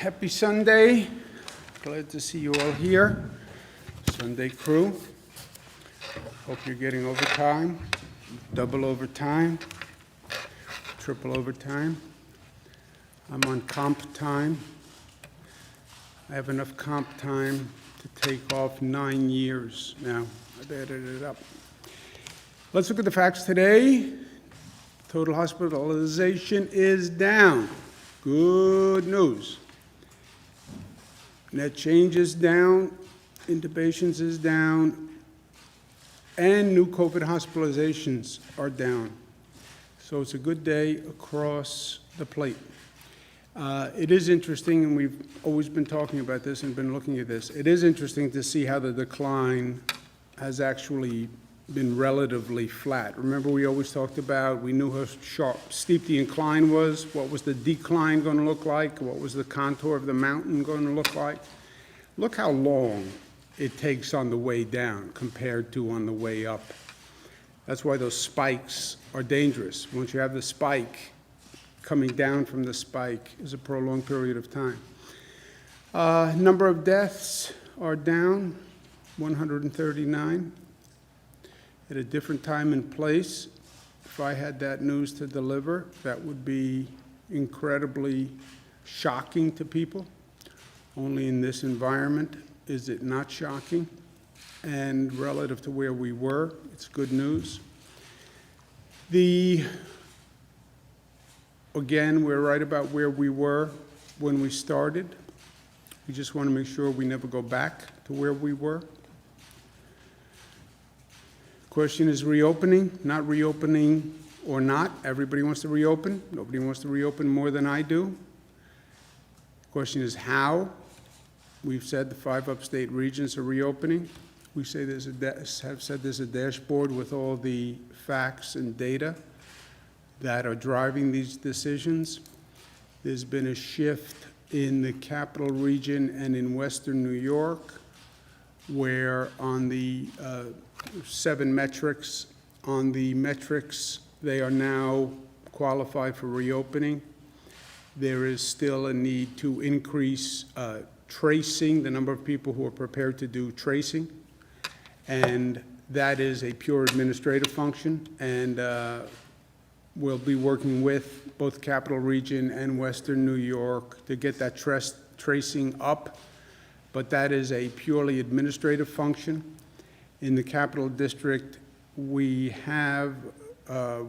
happy Sunday. Glad to see you all here. Sunday crew. Hope you're getting overtime, double overtime, triple overtime. I'm on comp time. I have enough comp time to take off 9 years now. I've added it up. Let's look at the facts today. Total hospitalization is down. Good news. Net change is down, intubations is down, and new COVID hospitalizations are down. So it's a good day across the plate. It is interesting, and we've always been talking about this and been looking at this. It is interesting to see how the decline has actually been relatively flat. Remember, we always talked about, we knew how steep the incline was, what was the decline going to look like, what was the contour of the mountain going to look like. Look how long it takes on the way down compared to on the way up. That's why those spikes are dangerous. Once you have the spike, coming down from the spike is a prolonged period of time. Number of deaths are down, 139. At a different time and place, if I had that news to deliver, that would be incredibly shocking to people. Only in this environment is it not shocking. And relative to where we were, it's good news. Again, we're right about where we were when we started. We just want to make sure we never go back to where we were. Question is reopening, not reopening or not. Everybody wants to reopen. Nobody wants to reopen more than I do. Question is how. We've said the 5 upstate regions are reopening. We say have said there's a dashboard with all the facts and data that are driving these decisions. There's been a shift in the capital region and in Western New York, where on the 7 metrics, they are now qualified for reopening. There is still a need to increase tracing, the number of people who are prepared to do tracing, and that is a pure administrative function, and we'll be working with both Capital Region and Western New York to get that tracing up, but that is a purely administrative function. In the Capital District, we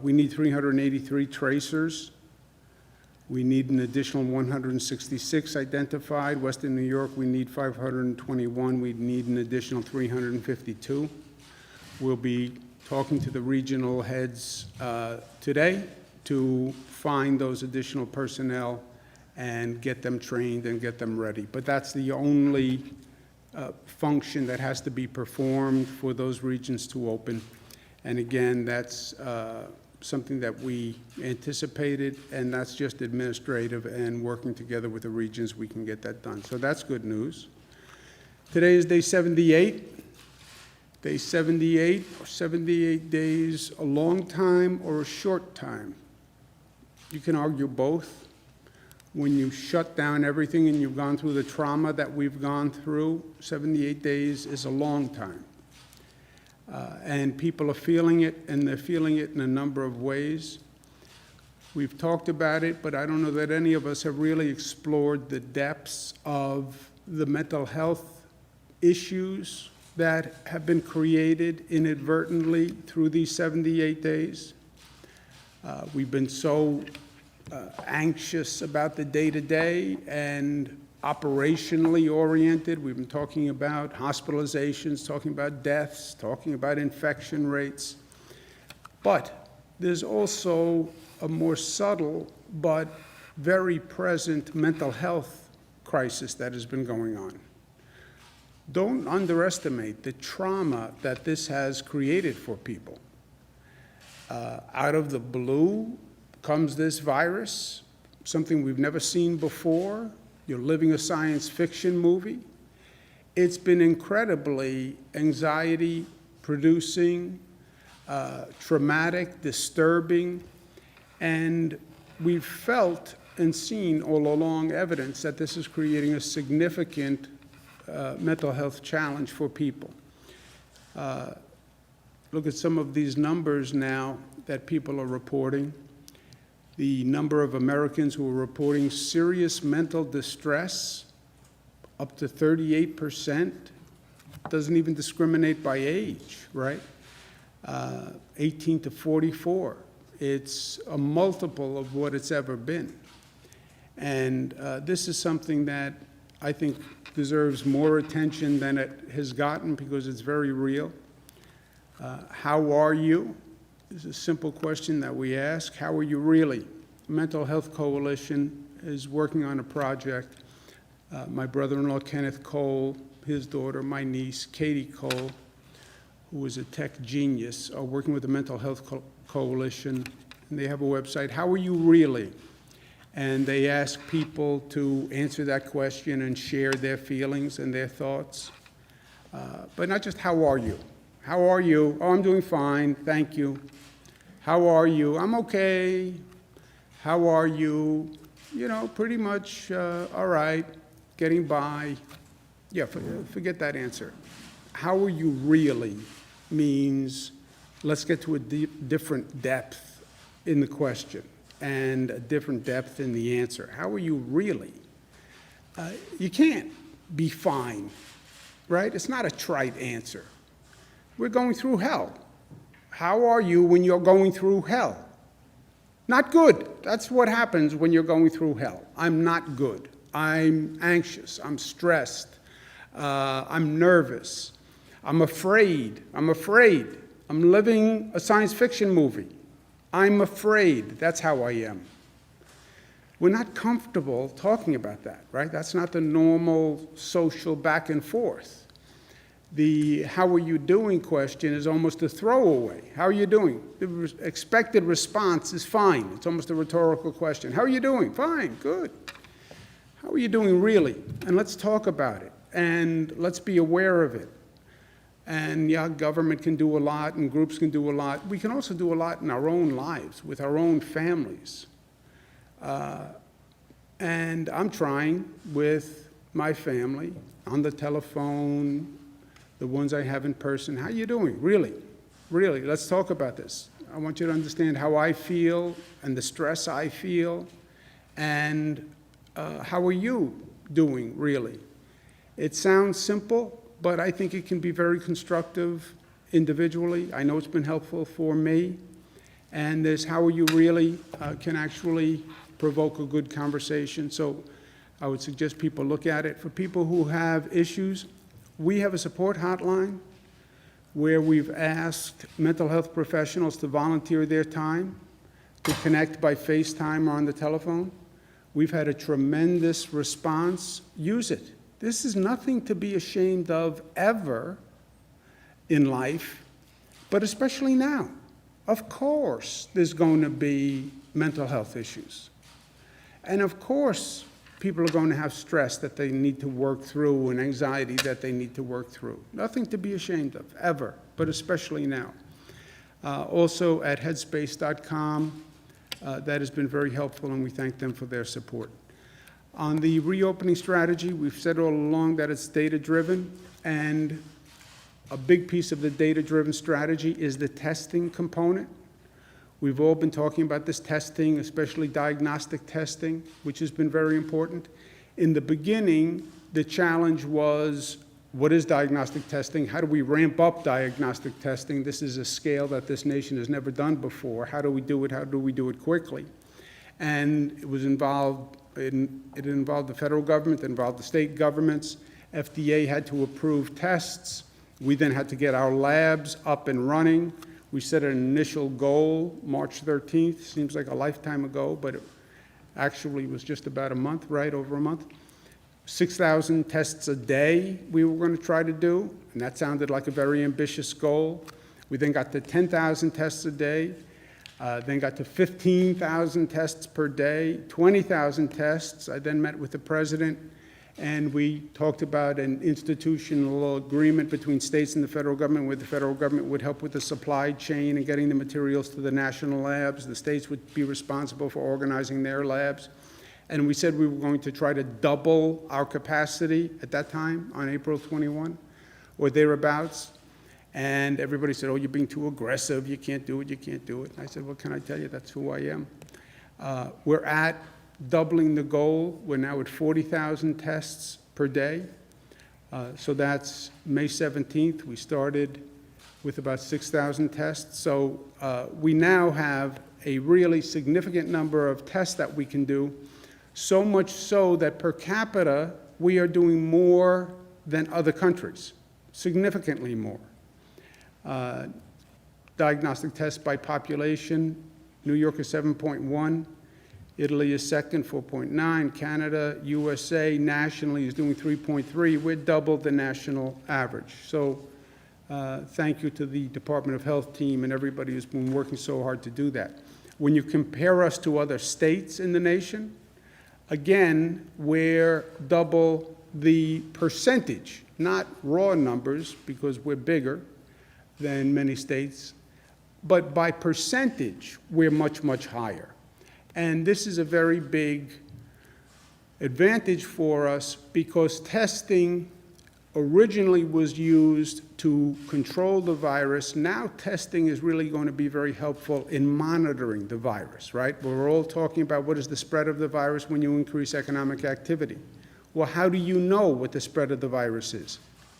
need 383 tracers. We need an additional 166 identified. Western New York, we need 521. We need an additional 352. We'll be talking to the regional heads today to find those additional personnel and get them trained and get them ready. But that's the only function that has to be performed for those regions to open. And again, that's something that we anticipated, and that's just administrative, and working together with the regions, we can get that done. So that's good news. Today is day 78. Day 78, or 78 days, a long time or a short time. You can argue both. When you shut down everything and you've gone through the trauma that we've gone through, 78 days is a long time. And people are feeling it, and they're feeling it in a number of ways. We've talked about it, but I don't know that any of us have really explored the depths of the mental health issues that have been created inadvertently through these 78 days. We've been so anxious about the day-to-day and operationally oriented. We've been talking about hospitalizations, talking about deaths, talking about infection rates. But there's also a more subtle but very present mental health crisis that has been going on. Don't underestimate the trauma that this has created for people. Out of the blue comes this virus, something we've never seen before. You're living a science fiction movie. It's been incredibly anxiety-producing, traumatic, disturbing, and we've felt and seen all along evidence that this is creating a significant mental health challenge for people. Look at some of these numbers now that people are reporting. The number of Americans who are reporting serious mental distress, up to 38%, doesn't even discriminate by age, right? 18 to 44. It's a multiple of what it's ever been. And this is something that I think deserves more attention than it has gotten because it's very real. How are you? Is a simple question that we ask. How are you really? The Mental Health Coalition is working on a project. My brother-in-law, Kenneth Cole, his daughter, my niece, Katie Cole, who is a tech genius, are working with the Mental Health Coalition, and they have a website, How Are You Really? And they ask people to answer that question and share their feelings and their thoughts. But not just, how are you? How are you? Oh, I'm doing fine, thank you. How are you? I'm okay. How are you? You know, pretty much all right, getting by. Yeah, forget that answer. How are you really means let's get to a different depth in the question and a different depth in the answer. How are you really? You can't be fine, right? It's not a trite answer. We're going through hell. How are you when you're going through hell? Not good. That's what happens when you're going through hell. I'm not good. I'm anxious. I'm stressed. I'm nervous. I'm afraid. I'm living a science fiction movie. I'm afraid. That's how I am. We're not comfortable talking about that, right? That's not the normal social back and forth. The how are you doing question is almost a throwaway. How are you doing? The expected response is fine. It's almost a rhetorical question. How are you doing? Fine, good. How are you doing really? And let's talk about it. And let's be aware of it. And yeah, government can do a lot and groups can do a lot. We can also do a lot in our own lives, with our own families. And I'm trying with my family on the telephone, the ones I have in person. How are you doing? Really? Really, let's talk about this. I want you to understand how I feel and the stress I feel. And how are you doing, really? It sounds simple, but I think it can be very constructive individually. I know it's been helpful for me. And this how are you really can actually provoke a good conversation. So I would suggest people look at it. For people who have issues, we have a support hotline where we've asked mental health professionals to volunteer their time to connect by FaceTime or on the telephone. We've had a tremendous response. Use it. This is nothing to be ashamed of ever in life, but especially now. Of course, there's going to be mental health issues. And of course, people are going to have stress that they need to work through and anxiety that they need to work through. Nothing to be ashamed of, ever, but especially now. Also at headspace.com, that has been very helpful, and we thank them for their support. On the reopening strategy, we've said all along that it's data-driven, and a big piece of the data-driven strategy is the testing component. We've all been talking about this testing, especially diagnostic testing, which has been very important. In the beginning, the challenge was, what is diagnostic testing? How do we ramp up diagnostic testing? This is a scale that this nation has never done before. How do we do it? How do we do it quickly? And it involved the federal government, it involved the state governments. FDA had to approve tests. We then had to get our labs up and running. We set an initial goal, March 13th, seems like a lifetime ago, but it actually was just about a month, right, over a month. 6,000 tests a day we were going to try to do, and that sounded like a very ambitious goal. We then got to 10,000 tests a day, then got to 15,000 tests per day, 20,000 tests. I then met with the president, and we talked about an institutional agreement between states and the federal government, where the federal government would help with the supply chain and getting the materials to the national labs. The states would be responsible for organizing their labs. And we said we were going to try to double our capacity at that time on April 21 or thereabouts. And everybody said, oh, you're being too aggressive. You can't do it. You can't do it. And I said, well, can I tell you, that's who I am. We're at doubling the goal. We're now at 40,000 tests per day. So that's May 17th. We started with about 6,000 tests. So we now have a really significant number of tests that we can do, so much so that per capita, we are doing more than other countries, significantly more. Diagnostic tests by population, New York is 7.1, Italy is second, 4.9, Canada, USA nationally is doing 3.3. We're double the national average. So thank you to the Department of Health team and everybody who's been working so hard to do that. When you compare us to other states in the nation, again, we're double the percentage, not raw numbers because we're bigger than many states, but by percentage, we're much, much higher. And this is a very big advantage for us because testing originally was used to control the virus. Now testing is really going to be very helpful in monitoring the virus, right? We're all talking about what is the spread of the virus when you increase economic activity. Well, how do you know what the spread of the virus is?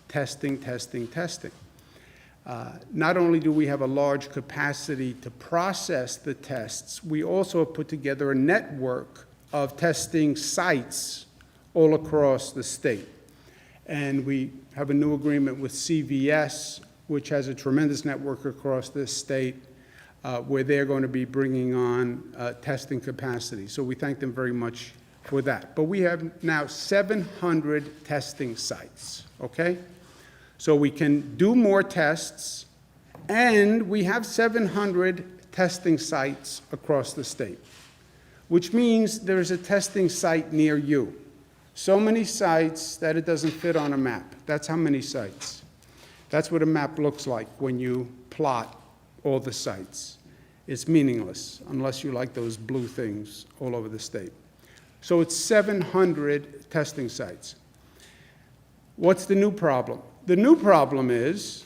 Testing, testing, testing. Not only do we have a large capacity to process the tests, we also have put together a network of testing sites all across the state. And we have a new agreement with CVS, which has a tremendous network across this state, where they're going to be bringing on testing capacity. So we thank them very much for that. But we have now 700 testing sites, okay? So we can do more tests, and we have 700 testing sites across the state, which means there is a testing site near you. So many sites that it doesn't fit on a map. That's how many sites. That's what a map looks like when you plot all the sites. It's meaningless unless you like those blue things all over the state. So it's 700 testing sites. What's the new problem? The new problem is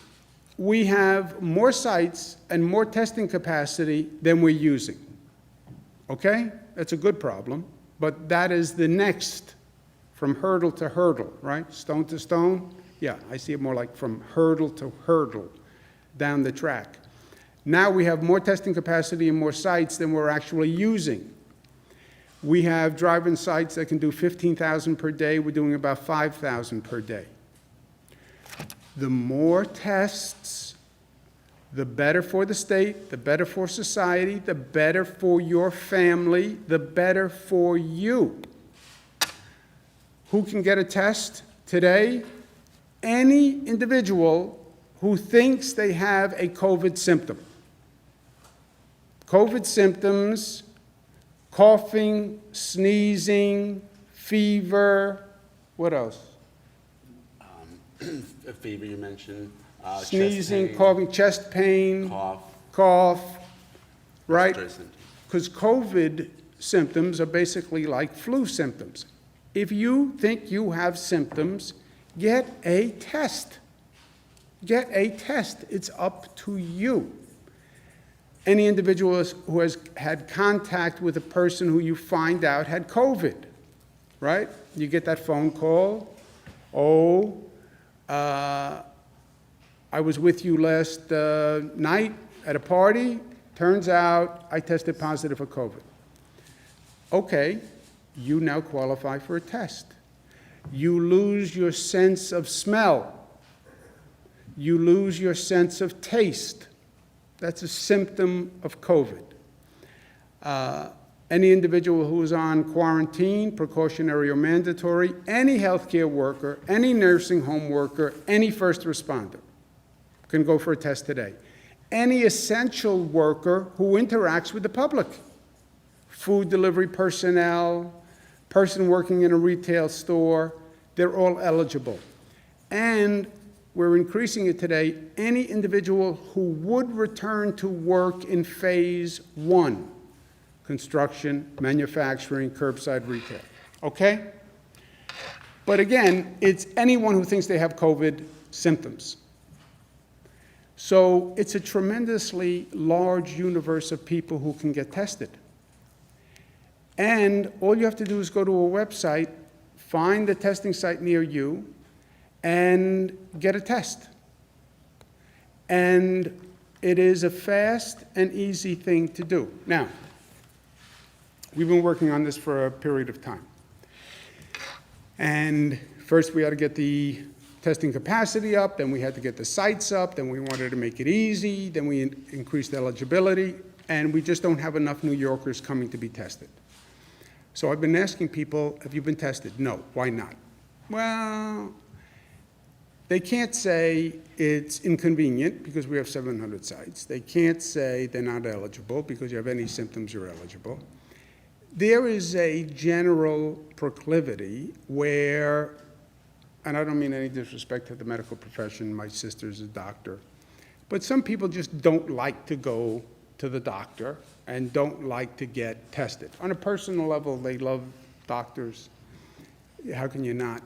we have more sites and more testing capacity than we're using. Okay? That's a good problem, but that is the next from hurdle to hurdle, right? Stone to stone? Yeah, I see it more like from hurdle to hurdle down the track. Now we have more testing capacity and more sites than we're actually using. We have drive-in sites that can do 15,000 per day. We're doing about 5,000 per day. The more tests, the better for the state, the better for society, the better for your family, the better for you. Who can get a test today? Any individual who thinks they have a COVID symptom. COVID symptoms, coughing, sneezing, fever, what else? A fever you mentioned. Sneezing, chest pain, coughing, chest pain, cough, right? respiratory symptoms. Because COVID symptoms are basically like flu symptoms. If you think you have symptoms, get a test. Get a test. It's up to you. Any individual who has had contact with a person who you find out had COVID, right? You get that phone call. Oh, I was with you last night at a party. Turns out I tested positive for COVID. Okay, you now qualify for a test. You lose your sense of smell. You lose your sense of taste. That's a symptom of COVID. Any individual who is on quarantine, precautionary or mandatory, any healthcare worker, any nursing home worker, any first responder can go for a test today. Any essential worker who interacts with the public, food delivery personnel, person working in a retail store, they're all eligible. And we're increasing it today. Any individual who would return to work in phase 1 construction, manufacturing, curbside retail, okay? But again, it's anyone who thinks they have COVID symptoms. So it's a tremendously large universe of people who can get tested. And all you have to do is go to a website, find the testing site near you, and get a test. And it is a fast and easy thing to do. Now, we've been working on this for a period of time. And first we had to get the testing capacity up, then we had to get the sites up, then we wanted to make it easy, then we increased eligibility, and we just don't have enough New Yorkers coming to be tested. So I've been asking people, have you been tested? No. Why not? Well, they can't say it's inconvenient because we have 700 sites. They can't say they're not eligible because you have any symptoms, you're eligible. There is a general proclivity where, and I don't mean any disrespect to the medical profession, my sister's a doctor, but some people just don't like to go to the doctor and don't like to get tested. On a personal level, they love doctors. How can you not?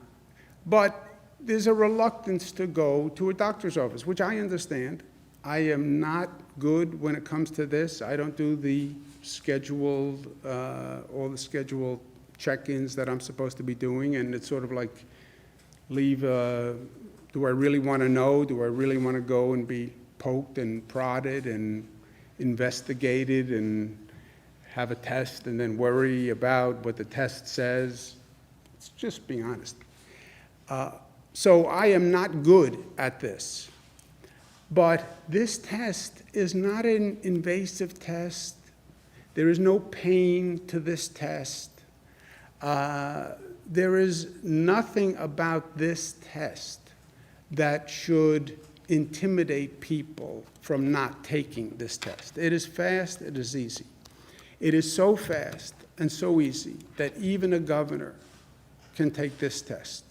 But there's a reluctance to go to a doctor's office, which I understand. I am not good when it comes to this. I don't do the scheduled, all the scheduled check-ins that I'm supposed to be doing, and it's sort of like, do I really want to know? Do I really want to go and be poked and prodded and investigated and have a test and then worry about what the test says? It's just being honest. So I am not good at this. But this test is not an invasive test. There is no pain to this test. There is nothing about this test that should intimidate people from not taking this test. It is fast, it is easy. It is so fast and so easy that even a governor can take this test.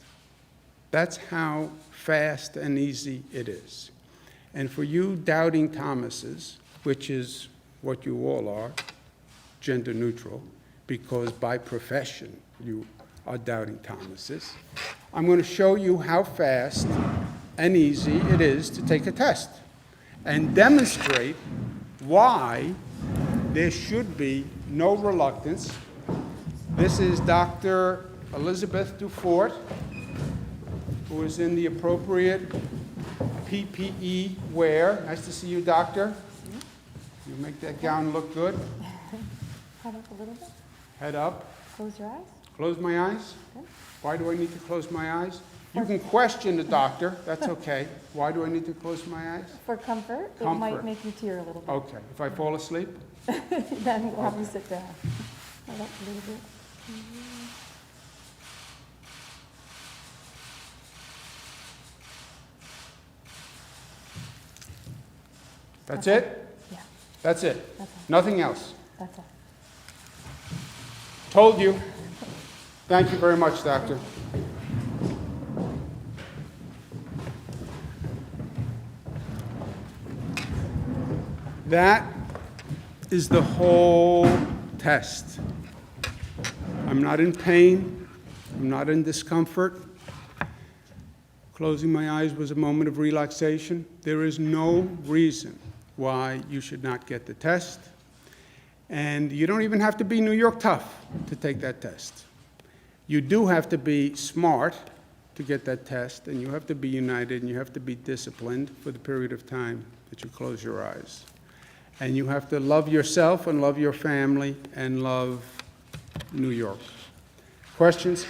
That's how fast and easy it is. And for you doubting Thomases, which is what you all are, gender neutral, because by profession you are doubting Thomases, I'm going to show you how fast and easy it is to take a test and demonstrate why there should be no reluctance. This is Dr. Elizabeth Dufort, who is in the appropriate PPE wear. Nice to see you, doctor. You make that gown look good. Head up a little bit. Head up. Close your eyes. Close my eyes. Good. Why do I need to close my eyes? You can question the doctor. That's okay. Why do I need to close my eyes? For comfort, it Comfort. might make you tear a little bit. Okay. If I fall asleep? Then we'll have you sit down. Head up a little bit. That's it? Yeah, That's it? that's all. Nothing else? That's all. Told you. Thank you very much, doctor. That is the whole test. I'm not in pain. I'm not in discomfort. Closing my eyes was a moment of relaxation. There is no reason why you should not get the test. And you don't even have to be New York tough to take that test. You do have to be smart to get that test, and you have to be united, and you have to be disciplined for the period of time that you close your eyes. And you have to love yourself and love your family and love New York. Questions?